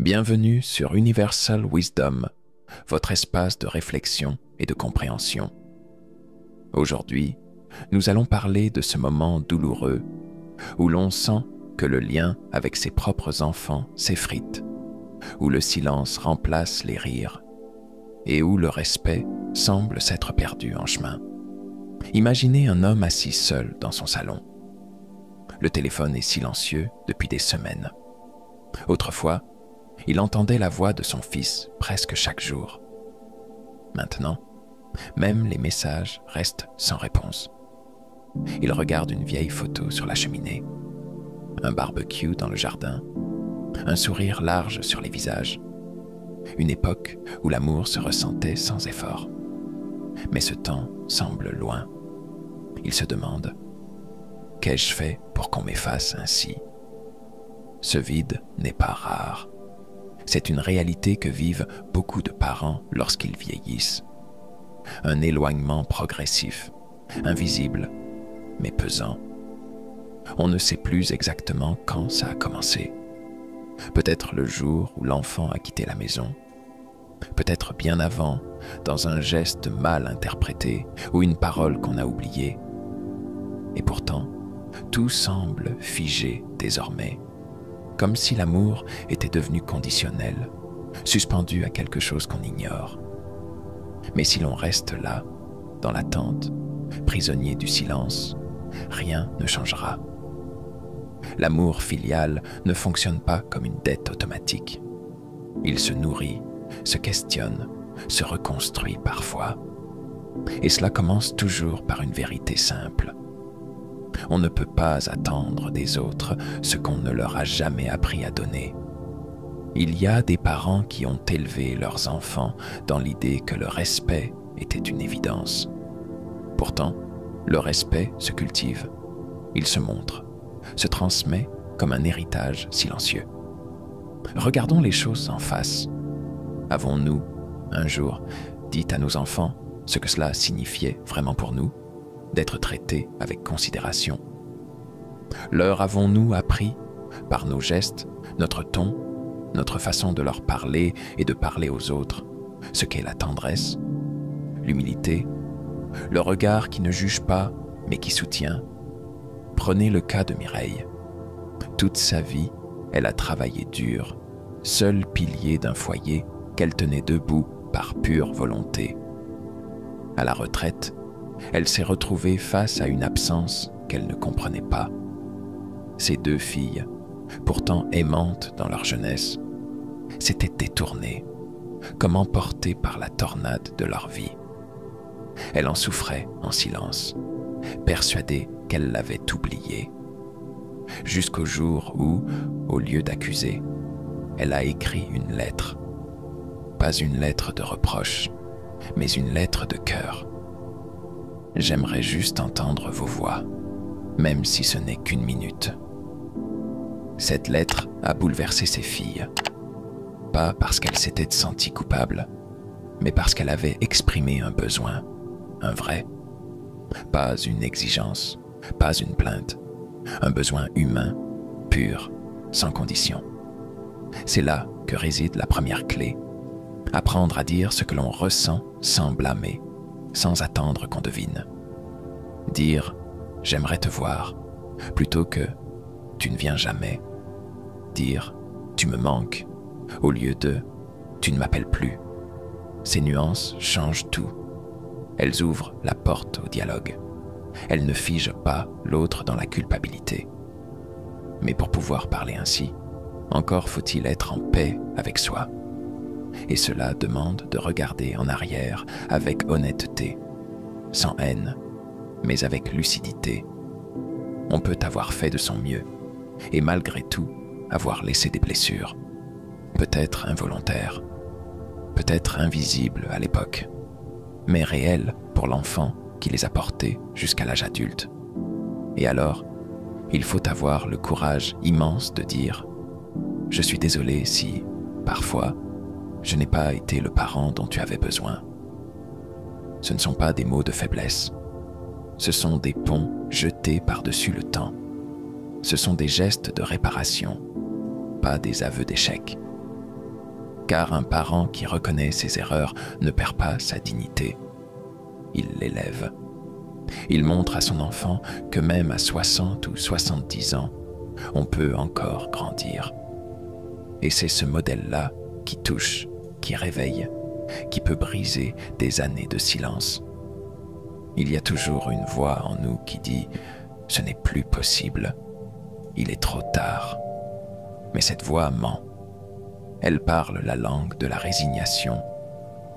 Bienvenue sur Universal Wisdom, votre espace de réflexion et de compréhension. Aujourd'hui, nous allons parler de ce moment douloureux où l'on sent que le lien avec ses propres enfants s'effrite, où le silence remplace les rires et où le respect semble s'être perdu en chemin. Imaginez un homme assis seul dans son salon. Le téléphone est silencieux depuis des semaines. Autrefois, il entendait la voix de son fils presque chaque jour. Maintenant, même les messages restent sans réponse. Il regarde une vieille photo sur la cheminée, un barbecue dans le jardin, un sourire large sur les visages, une époque où l'amour se ressentait sans effort. Mais ce temps semble loin. Il se demande « Qu'ai-je fait pour qu'on m'efface ainsi ?» Ce vide n'est pas rare. C'est une réalité que vivent beaucoup de parents lorsqu'ils vieillissent. Un éloignement progressif, invisible, mais pesant. On ne sait plus exactement quand ça a commencé. Peut-être le jour où l'enfant a quitté la maison. Peut-être bien avant, dans un geste mal interprété ou une parole qu'on a oubliée. Et pourtant, tout semble figé désormais. Comme si l'amour était devenu conditionnel, suspendu à quelque chose qu'on ignore. Mais si l'on reste là, dans l'attente, prisonnier du silence, rien ne changera. L'amour filial ne fonctionne pas comme une dette automatique. Il se nourrit, se questionne, se reconstruit parfois. Et cela commence toujours par une vérité simple. On ne peut pas attendre des autres ce qu'on ne leur a jamais appris à donner. Il y a des parents qui ont élevé leurs enfants dans l'idée que le respect était une évidence. Pourtant, le respect se cultive, il se montre, se transmet comme un héritage silencieux. Regardons les choses en face. Avons-nous, un jour, dit à nos enfants ce que cela signifiait vraiment pour nous, d'être traités avec considération? Leur avons-nous appris, par nos gestes, notre ton, notre façon de leur parler et de parler aux autres, ce qu'est la tendresse, l'humilité, le regard qui ne juge pas mais qui soutient? Prenez le cas de Mireille. Toute sa vie, elle a travaillé dur, seul pilier d'un foyer qu'elle tenait debout par pure volonté. À la retraite, elle s'est retrouvée face à une absence qu'elle ne comprenait pas. Ses deux filles, pourtant aimantes dans leur jeunesse, s'étaient détournées, comme emportées par la tornade de leur vie. Elle en souffrait en silence, persuadée qu'elle l'avait oublié. Jusqu'au jour où, au lieu d'accuser, elle a écrit une lettre. Pas une lettre de reproche, mais une lettre de cœur. J'aimerais juste entendre vos voix, même si ce n'est qu'une minute. Cette lettre a bouleversé ses filles, pas parce qu'elles s'étaient senties coupables, mais parce qu'elle avait exprimé un besoin, un vrai. Pas une exigence, pas une plainte, un besoin humain, pur, sans condition. C'est là que réside la première clé. Apprendre à dire ce que l'on ressent sans blâmer, sans attendre qu'on devine. Dire « j'aimerais te voir » plutôt que « tu ne viens jamais ». Dire « tu me manques » au lieu de « tu ne m'appelles plus ». Ces nuances changent tout. Elles ouvrent la porte au dialogue. Elles ne figent pas l'autre dans la culpabilité. Mais pour pouvoir parler ainsi, encore faut-il être en paix avec soi. Et cela demande de regarder en arrière avec honnêteté, sans haine, mais avec lucidité. On peut avoir fait de son mieux, et malgré tout, avoir laissé des blessures, peut-être involontaires, peut-être invisibles à l'époque, mais réelles pour l'enfant qui les a portées jusqu'à l'âge adulte. Et alors, il faut avoir le courage immense de dire « Je suis désolé si, parfois, je n'ai pas été le parent dont tu avais besoin. » Ce ne sont pas des mots de faiblesse. Ce sont des ponts jetés par-dessus le temps. Ce sont des gestes de réparation, pas des aveux d'échec. car un parent qui reconnaît ses erreurs ne perd pas sa dignité. Il l'élève. Il montre à son enfant que même à 60 ou 70 ans, on peut encore grandir. Et c'est ce modèle-là qui touche, qui réveille, qui peut briser des années de silence. Il y a toujours une voix en nous qui dit « ce n'est plus possible, il est trop tard ». Mais cette voix ment. Elle parle la langue de la résignation,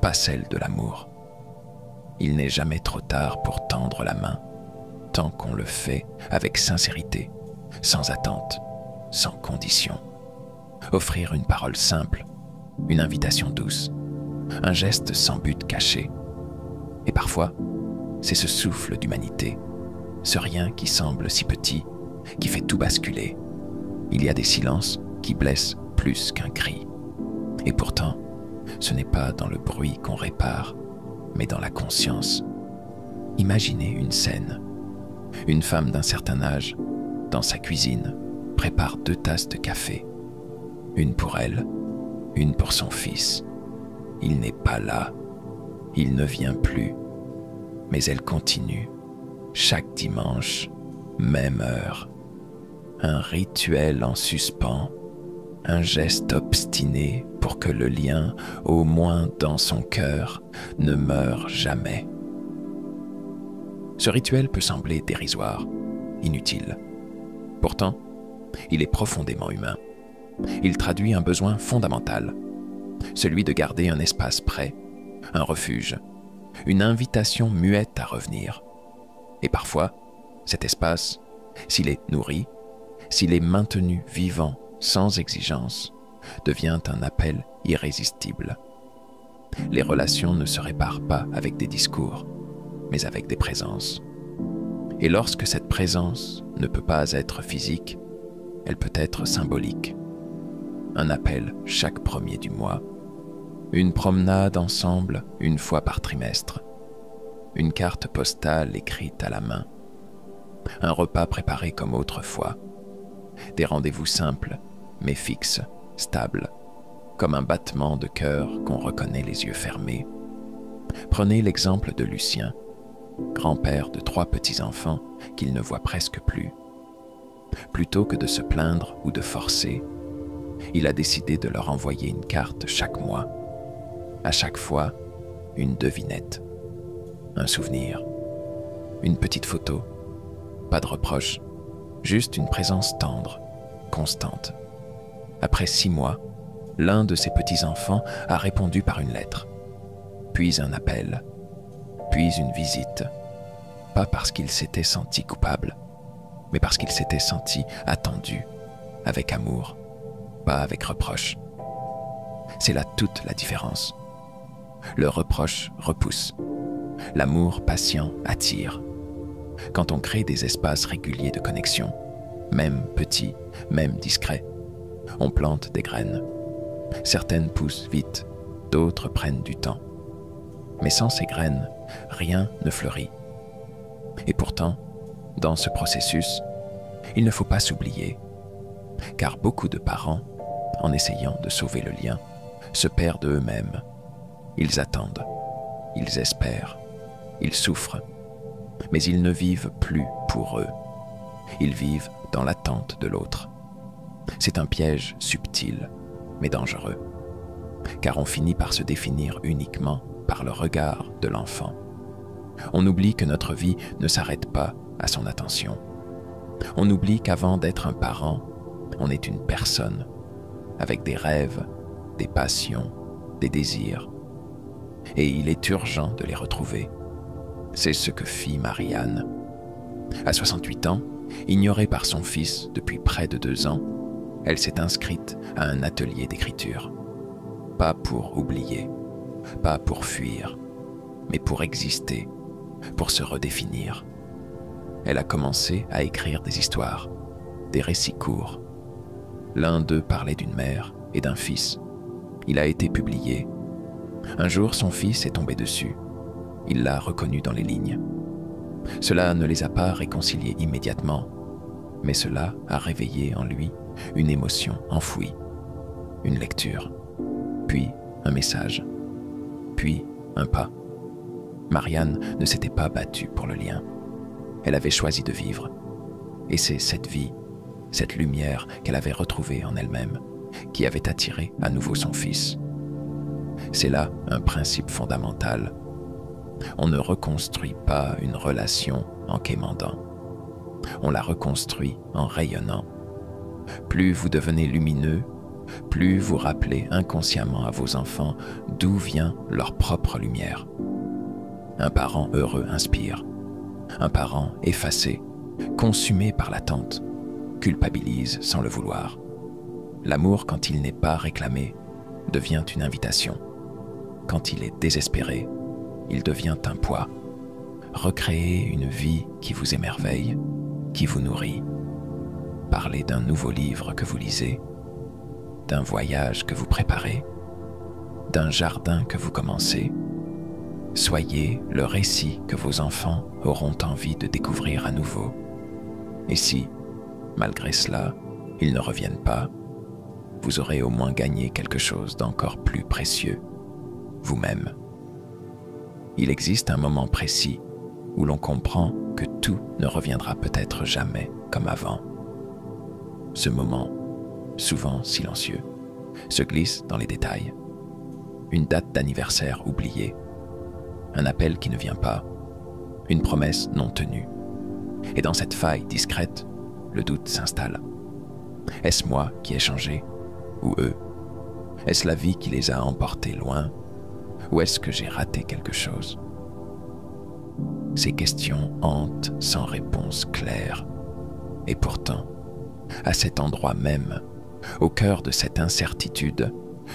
pas celle de l'amour. Il n'est jamais trop tard pour tendre la main, tant qu'on le fait avec sincérité, sans attente, sans condition. Offrir une parole simple, une invitation douce, un geste sans but caché. Et parfois, c'est ce souffle d'humanité, ce rien qui semble si petit, qui fait tout basculer. Il y a des silences qui blessent plus qu'un cri. Et pourtant, ce n'est pas dans le bruit qu'on répare, mais dans la conscience. Imaginez une scène. Une femme d'un certain âge, dans sa cuisine, prépare 2 tasses de café. Une pour elle, une pour son fils. Il n'est pas là, il ne vient plus. Mais elle continue, chaque dimanche, même heure. Un rituel en suspens, un geste obstiné pour que le lien, au moins dans son cœur, ne meure jamais. Ce rituel peut sembler dérisoire, inutile. Pourtant, il est profondément humain. Il traduit un besoin fondamental, celui de garder un espace prêt, un refuge, une invitation muette à revenir. Et parfois, cet espace, s'il est nourri, s'il est maintenu vivant sans exigence, devient un appel irrésistible. Les relations ne se réparent pas avec des discours, mais avec des présences. Et lorsque cette présence ne peut pas être physique, elle peut être symbolique. Un appel chaque 1er du mois, une promenade ensemble 1 fois par trimestre, une carte postale écrite à la main, un repas préparé comme autrefois, des rendez-vous simples mais fixes, stables, comme un battement de cœur qu'on reconnaît les yeux fermés. Prenez l'exemple de Lucien, grand-père de 3 petits-enfants qu'il ne voit presque plus. Plutôt que de se plaindre ou de forcer, il a décidé de leur envoyer une carte chaque mois. À chaque fois, une devinette, un souvenir, une petite photo, pas de reproche, juste une présence tendre, constante. Après 6 mois, l'un de ses petits-enfants a répondu par une lettre, puis un appel, puis une visite, pas parce qu'il s'était senti coupable, mais parce qu'il s'était senti attendu, avec amour, pas avec reproche. C'est là toute la différence. Le reproche repousse, l'amour patient attire. Quand on crée des espaces réguliers de connexion, même petits, même discrets, on plante des graines. Certaines poussent vite, d'autres prennent du temps. Mais sans ces graines, rien ne fleurit. Et pourtant, dans ce processus, il ne faut pas s'oublier, car beaucoup de parents, en essayant de sauver le lien, se perdent eux-mêmes. Ils attendent, ils espèrent, ils souffrent, mais ils ne vivent plus pour eux. Ils vivent dans l'attente de l'autre. C'est un piège subtil, mais dangereux, car on finit par se définir uniquement par le regard de l'enfant. On oublie que notre vie ne s'arrête pas à son attention. On oublie qu'avant d'être un parent, on est une personne, avec des rêves, des passions, des désirs. Et il est urgent de les retrouver. C'est ce que fit Marianne. À 68 ans, ignorée par son fils depuis près de 2 ans, elle s'est inscrite à un atelier d'écriture. Pas pour oublier, pas pour fuir, mais pour exister, pour se redéfinir. Elle a commencé à écrire des histoires, des récits courts. L'un d'eux parlait d'une mère et d'un fils. Il a été publié. Un jour, son fils est tombé dessus. Il l'a reconnu dans les lignes. Cela ne les a pas réconciliés immédiatement, mais cela a réveillé en lui une émotion enfouie, une lecture. puis un message, puis un pas. Marianne ne s'était pas battue pour le lien. Elle avait choisi de vivre. Et c'est cette vie, cette lumière qu'elle avait retrouvée en elle-même, qui avait attiré à nouveau son fils. C'est là un principe fondamental. On ne reconstruit pas une relation en quémandant. On la reconstruit en rayonnant. Plus vous devenez lumineux, plus vous rappelez inconsciemment à vos enfants d'où vient leur propre lumière. Un parent heureux inspire. Un parent effacé, consumé par l'attente, culpabilise sans le vouloir. L'amour, quand il n'est pas réclamé, devient une invitation. Quand il est désespéré, il devient un poids. Recréez une vie qui vous émerveille, qui vous nourrit. Parlez d'un nouveau livre que vous lisez, d'un voyage que vous préparez, d'un jardin que vous commencez. Soyez le récit que vos enfants auront envie de découvrir à nouveau. Et si, malgré cela, ils ne reviennent pas, vous aurez au moins gagné quelque chose d'encore plus précieux, vous-même. Il existe un moment précis où l'on comprend que tout ne reviendra peut-être jamais comme avant. Ce moment, souvent silencieux, se glisse dans les détails. Une date d'anniversaire oubliée, un appel qui ne vient pas, une promesse non tenue. Et dans cette faille discrète, le doute s'installe. Est-ce moi qui ai changé, ou eux? Est-ce la vie qui les a emportés loin, ou est-ce que j'ai raté quelque chose? Ces questions hantent sans réponse claire. Et pourtant, à cet endroit même, au cœur de cette incertitude,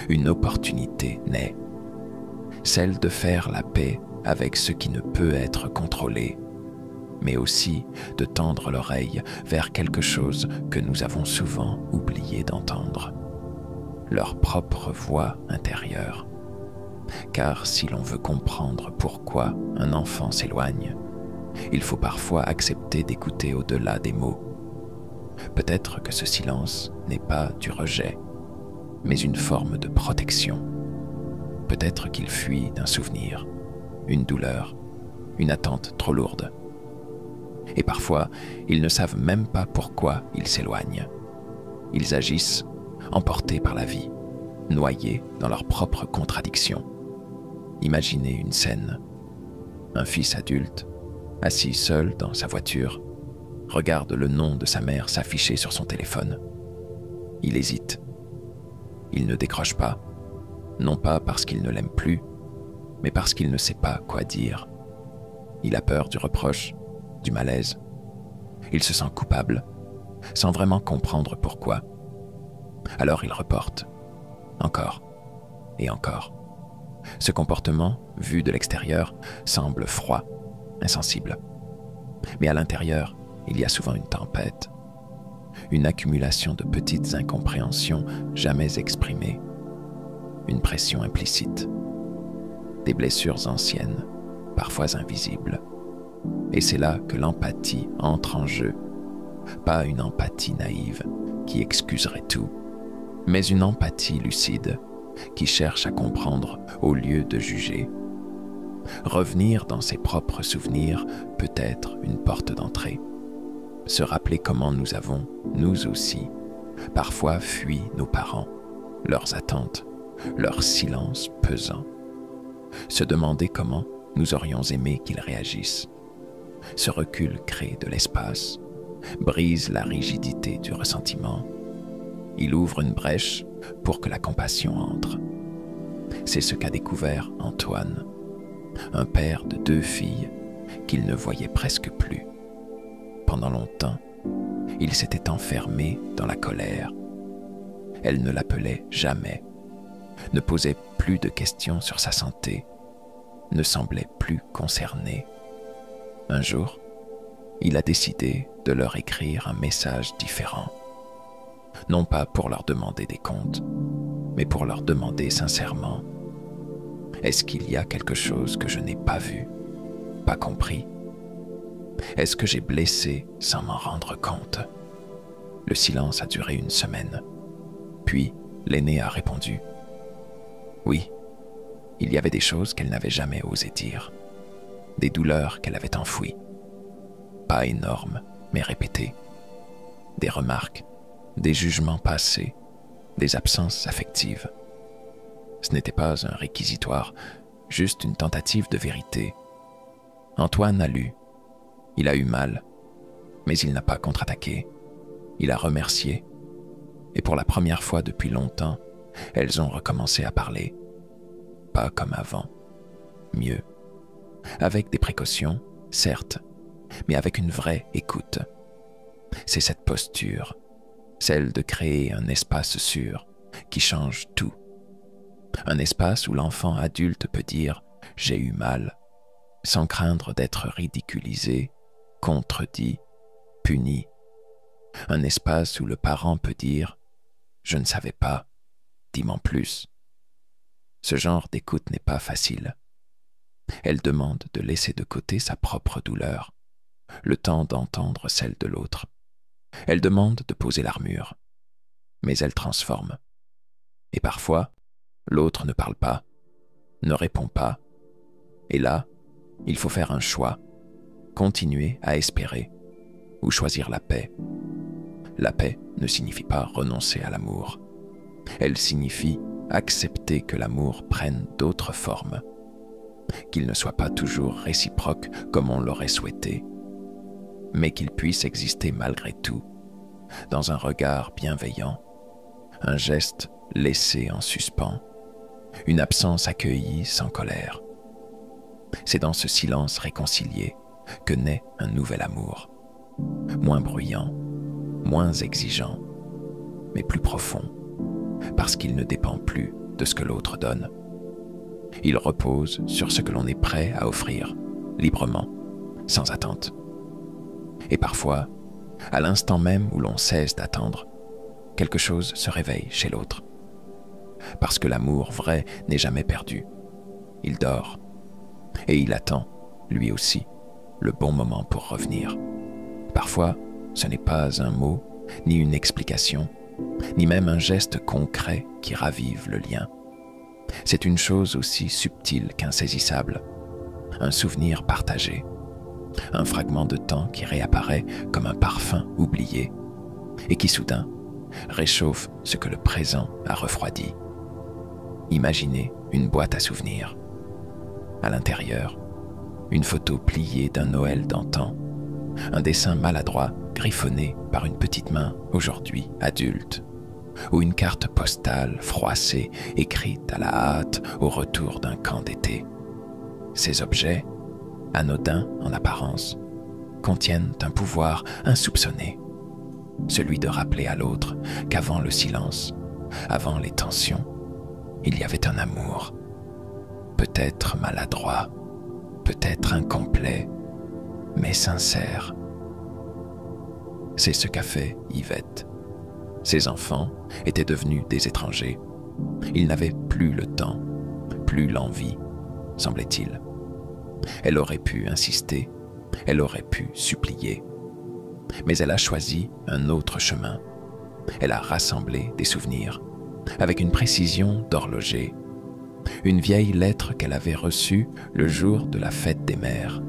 une opportunité naît. Celle de faire la paix avec ce qui ne peut être contrôlé, mais aussi de tendre l'oreille vers quelque chose que nous avons souvent oublié d'entendre, leur propre voix intérieure. Car si l'on veut comprendre pourquoi un enfant s'éloigne, il faut parfois accepter d'écouter au-delà des mots. Peut-être que ce silence n'est pas du rejet, mais une forme de protection. Peut-être qu'il fuit d'un souvenir, une douleur, une attente trop lourde. Et parfois, ils ne savent même pas pourquoi ils s'éloignent. Ils agissent, emportés par la vie, noyés dans leurs propres contradictions. Imaginez une scène. Un fils adulte, assis seul dans sa voiture, regarde le nom de sa mère s'afficher sur son téléphone. Il hésite. Il ne décroche pas, non pas parce qu'il ne l'aime plus, mais parce qu'il ne sait pas quoi dire. Il a peur du reproche, du malaise. Il se sent coupable, sans vraiment comprendre pourquoi. Alors il reporte, encore et encore. Ce comportement, vu de l'extérieur, semble froid, insensible. Mais à l'intérieur, il y a souvent une tempête, une accumulation de petites incompréhensions jamais exprimées, une pression implicite, des blessures anciennes, parfois invisibles. Et c'est là que l'empathie entre en jeu, pas une empathie naïve qui excuserait tout, mais une empathie lucide qui cherche à comprendre au lieu de juger. Revenir dans ses propres souvenirs peut être une porte d'entrée. Se rappeler comment nous avons, nous aussi, parfois fui nos parents, leurs attentes, leur silence pesant. Se demander comment nous aurions aimé qu'ils réagissent. Ce recul crée de l'espace, brise la rigidité du ressentiment. Il ouvre une brèche pour que la compassion entre. C'est ce qu'a découvert Antoine, un père de 2 filles qu'il ne voyait presque plus. Pendant longtemps, il s'était enfermé dans la colère. Elle ne l'appelait jamais, ne posait plus de questions sur sa santé, ne semblait plus concerné. Un jour, il a décidé de leur écrire un message différent. Non pas pour leur demander des comptes, mais pour leur demander sincèrement: est-ce qu'il y a quelque chose que je n'ai pas vu, pas compris? Est-ce que j'ai blessé sans m'en rendre compte? Le silence a duré 1 semaine. Puis, l'aîné a répondu: Oui, il y avait des choses qu'elle n'avait jamais osé dire, des douleurs qu'elle avait enfouies, pas énormes, mais répétées, des remarques, des jugements passés, des absences affectives. Ce n'était pas un réquisitoire, juste une tentative de vérité. Antoine a lu, il a eu mal, mais il n'a pas contre-attaqué. Il a remercié, et pour la première fois depuis longtemps, elles ont recommencé à parler. Pas comme avant, mieux. Avec des précautions, certes, mais avec une vraie écoute. C'est cette posture, celle de créer un espace sûr, qui change tout. Un espace où l'enfant adulte peut dire « j'ai eu mal », sans craindre d'être ridiculisé, contredit, puni. Un espace où le parent peut dire « je ne savais pas, dis-m'en plus ». Ce genre d'écoute n'est pas facile. Elle demande de laisser de côté sa propre douleur, le temps d'entendre celle de l'autre. Elle demande de poser l'armure, mais elle transforme. Et parfois, l'autre ne parle pas, ne répond pas. Et là, il faut faire un choix, continuer à espérer ou choisir la paix. La paix ne signifie pas renoncer à l'amour. Elle signifie accepter que l'amour prenne d'autres formes, qu'il ne soit pas toujours réciproque comme on l'aurait souhaité, mais qu'il puisse exister malgré tout, dans un regard bienveillant, un geste laissé en suspens, une absence accueillie sans colère. C'est dans ce silence réconcilié que naît un nouvel amour, moins bruyant, moins exigeant, mais plus profond, parce qu'il ne dépend plus de ce que l'autre donne. Il repose sur ce que l'on est prêt à offrir, librement, sans attente. Et parfois, à l'instant même où l'on cesse d'attendre, quelque chose se réveille chez l'autre. Parce que l'amour vrai n'est jamais perdu. Il dort, et il attend, lui aussi, le bon moment pour revenir. Parfois, ce n'est pas un mot, ni une explication, ni même un geste concret qui ravive le lien. C'est une chose aussi subtile qu'insaisissable, un souvenir partagé, un fragment de temps qui réapparaît comme un parfum oublié et qui soudain réchauffe ce que le présent a refroidi. Imaginez une boîte à souvenirs. À l'intérieur, une photo pliée d'un Noël d'antan, un dessin maladroit griffonné par une petite main aujourd'hui adulte, ou une carte postale froissée écrite à la hâte au retour d'un camp d'été. Ces objets, anodins en apparence, contiennent un pouvoir insoupçonné, celui de rappeler à l'autre qu'avant le silence, avant les tensions, il y avait un amour, peut-être maladroit, peut-être incomplet, mais sincère. C'est ce qu'a fait Yvette. Ses enfants étaient devenus des étrangers. Ils n'avaient plus le temps, plus l'envie, semblait-il. Elle aurait pu insister, elle aurait pu supplier. Mais elle a choisi un autre chemin. Elle a rassemblé des souvenirs, avec une précision d'horloger. Une vieille lettre qu'elle avait reçue le jour de la fête des mères.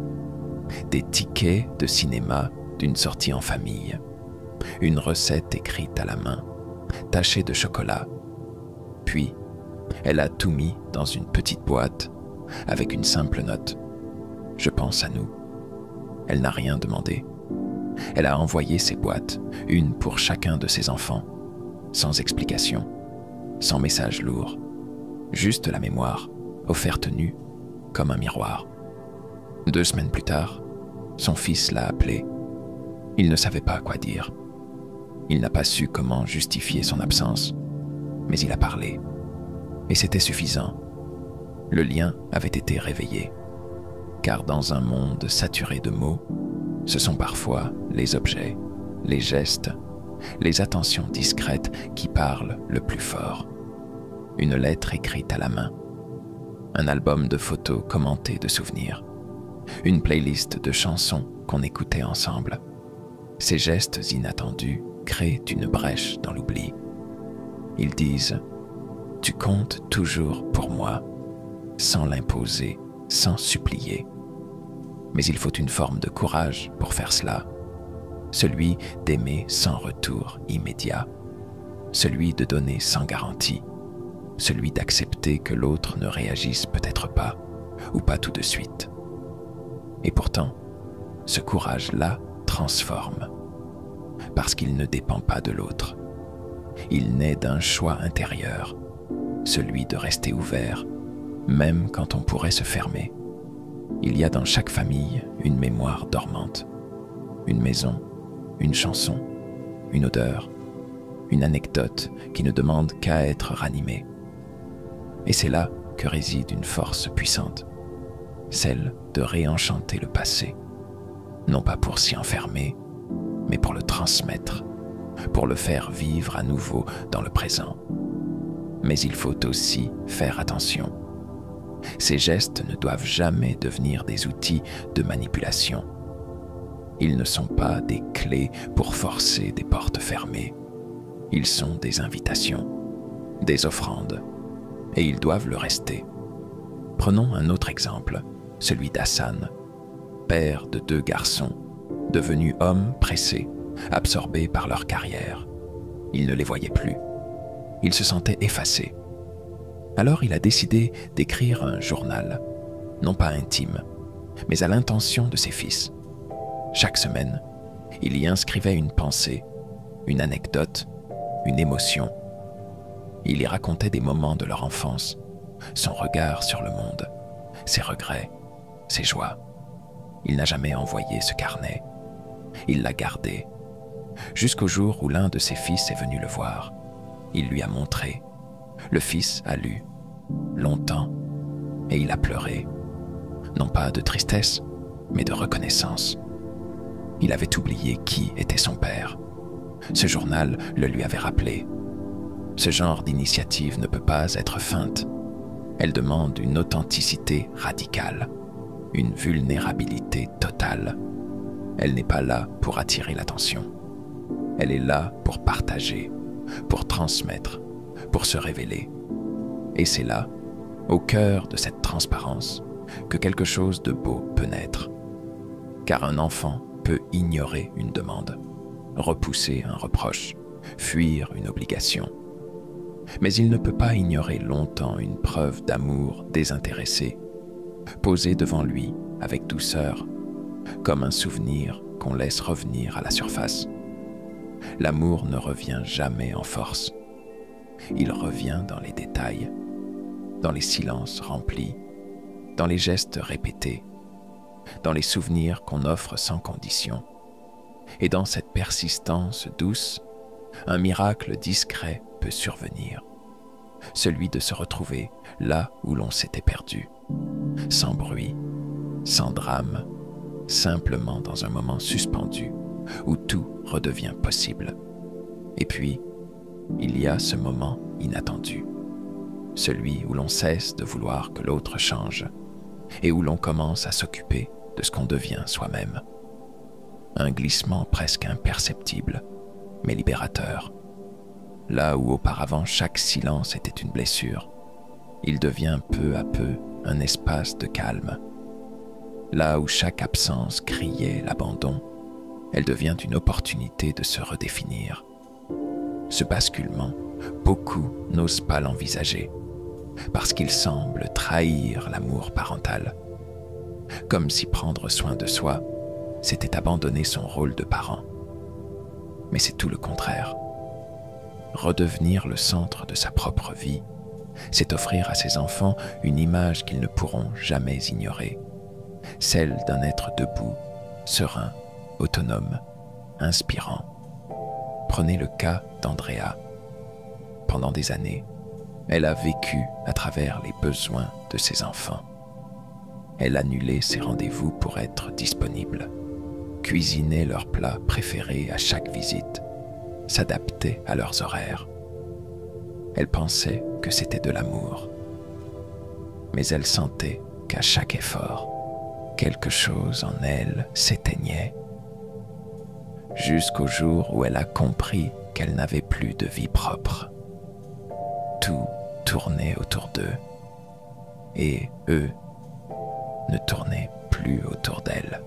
Des tickets de cinéma d'une sortie en famille. Une recette écrite à la main, tachée de chocolat. Puis, elle a tout mis dans une petite boîte avec une simple note. « Je pense à nous ». Elle n'a rien demandé. Elle a envoyé ces boîtes, une pour chacun de ses enfants, sans explication, sans message lourd, juste la mémoire, offerte nue, comme un miroir. 2 semaines plus tard, son fils l'a appelé. Il ne savait pas quoi dire. Il n'a pas su comment justifier son absence, mais il a parlé. Et c'était suffisant. Le lien avait été réveillé. Car dans un monde saturé de mots, ce sont parfois les objets, les gestes, les attentions discrètes qui parlent le plus fort. Une lettre écrite à la main, un album de photos commentées de souvenirs, une playlist de chansons qu'on écoutait ensemble. Ces gestes inattendus créent une brèche dans l'oubli. Ils disent Tu comptes toujours pour moi, sans l'imposer, sans supplier. Mais il faut une forme de courage pour faire cela, celui d'aimer sans retour immédiat, celui de donner sans garantie, celui d'accepter que l'autre ne réagisse peut-être pas, ou pas tout de suite. Et pourtant, ce courage-là transforme, parce qu'il ne dépend pas de l'autre. Il naît d'un choix intérieur, celui de rester ouvert, même quand on pourrait se fermer. Il y a dans chaque famille une mémoire dormante, une maison, une chanson, une odeur, une anecdote qui ne demande qu'à être ranimée. Et c'est là que réside une force puissante, celle de réenchanter le passé, non pas pour s'y enfermer, mais pour le transmettre, pour le faire vivre à nouveau dans le présent. Mais il faut aussi faire attention. Ces gestes ne doivent jamais devenir des outils de manipulation. Ils ne sont pas des clés pour forcer des portes fermées. Ils sont des invitations, des offrandes, et ils doivent le rester. Prenons un autre exemple, celui d'Hassan, père de 2 garçons, devenus hommes pressés, absorbés par leur carrière. Il ne les voyait plus. Il se sentait effacé. Alors il a décidé d'écrire un journal, non pas intime, mais à l'intention de ses fils. Chaque semaine, il y inscrivait une pensée, une anecdote, une émotion. Il y racontait des moments de leur enfance, son regard sur le monde, ses regrets, ses joies. Il n'a jamais envoyé ce carnet. Il l'a gardé, jusqu'au jour où l'un de ses fils est venu le voir. Il lui a montré. Le fils a lu, longtemps, et il a pleuré. Non pas de tristesse, mais de reconnaissance. Il avait oublié qui était son père. Ce journal le lui avait rappelé. Ce genre d'initiative ne peut pas être feinte. Elle demande une authenticité radicale, une vulnérabilité totale. Elle n'est pas là pour attirer l'attention. Elle est là pour partager, pour transmettre, pour se révéler. Et c'est là, au cœur de cette transparence, que quelque chose de beau peut naître. Car un enfant peut ignorer une demande, repousser un reproche, fuir une obligation. Mais il ne peut pas ignorer longtemps une preuve d'amour désintéressé, posée devant lui avec douceur, comme un souvenir qu'on laisse revenir à la surface. L'amour ne revient jamais en force. Il revient dans les détails, dans les silences remplis, dans les gestes répétés, dans les souvenirs qu'on offre sans condition. Et dans cette persistance douce, un miracle discret peut survenir, celui de se retrouver là où l'on s'était perdu, sans bruit, sans drame, simplement dans un moment suspendu où tout redevient possible. Et puis, il y a ce moment inattendu, celui où l'on cesse de vouloir que l'autre change et où l'on commence à s'occuper de ce qu'on devient soi-même. Un glissement presque imperceptible, mais libérateur. Là où auparavant chaque silence était une blessure, il devient peu à peu un espace de calme. Là où chaque absence criait l'abandon, elle devient une opportunité de se redéfinir. Ce basculement, beaucoup n'osent pas l'envisager, parce qu'il semble trahir l'amour parental. Comme si prendre soin de soi, c'était abandonner son rôle de parent. Mais c'est tout le contraire. Redevenir le centre de sa propre vie, c'est offrir à ses enfants une image qu'ils ne pourront jamais ignorer, celle d'un être debout, serein, autonome, inspirant. Prenez le cas d'Andrea. Pendant des années, elle a vécu à travers les besoins de ses enfants. Elle annulait ses rendez-vous pour être disponible, cuisinait leurs plats préférés à chaque visite, s'adaptait à leurs horaires. Elle pensait que c'était de l'amour. Mais elle sentait qu'à chaque effort, quelque chose en elle s'éteignait. Jusqu'au jour où elle a compris qu'elle n'avait plus de vie propre. Tout tournaient autour d'eux, et eux ne tournaient plus autour d'elles.